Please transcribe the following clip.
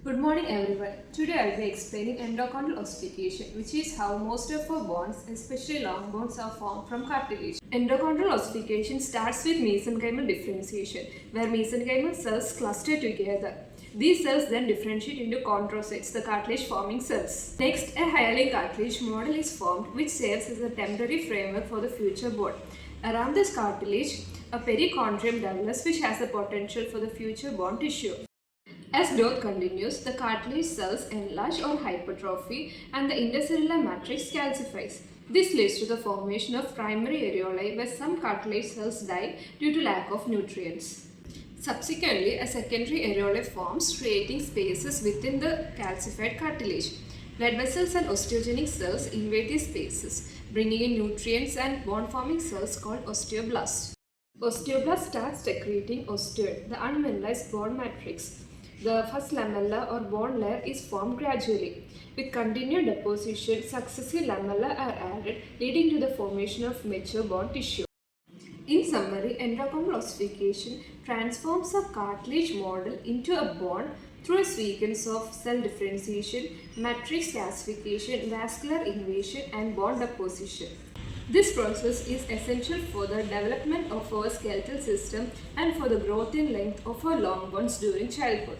Good morning everyone. Today I will be explaining endochondral ossification, which is how most of our bones, especially long bones, are formed from cartilage. Endochondral ossification starts with mesenchymal differentiation, where mesenchymal cells cluster together. These cells then differentiate into chondrocytes, the cartilage forming cells. Next, a hyaline cartilage model is formed, which serves as a temporary framework for the future bone. Around this cartilage, a perichondrium develops, which has the potential for the future bone tissue. As growth continues, the cartilage cells enlarge or hypertrophy and the intercellular matrix calcifies. This leads to the formation of primary areolae where some cartilage cells die due to lack of nutrients. Subsequently, a secondary areolae forms, creating spaces within the calcified cartilage. Blood vessels and osteogenic cells invade these spaces, bringing in nutrients and bone-forming cells called osteoblasts. Osteoblast starts secreting osteoid, the unmineralized bone matrix. The first lamella or bone layer is formed gradually. With continued deposition, successive lamella are added, leading to the formation of mature bone tissue. In summary, endochondral ossification transforms a cartilage model into a bone through a sequence of cell differentiation, matrix calcification, vascular invasion, and bone deposition. This process is essential for the development of our skeletal system and for the growth in length of our long bones during childhood.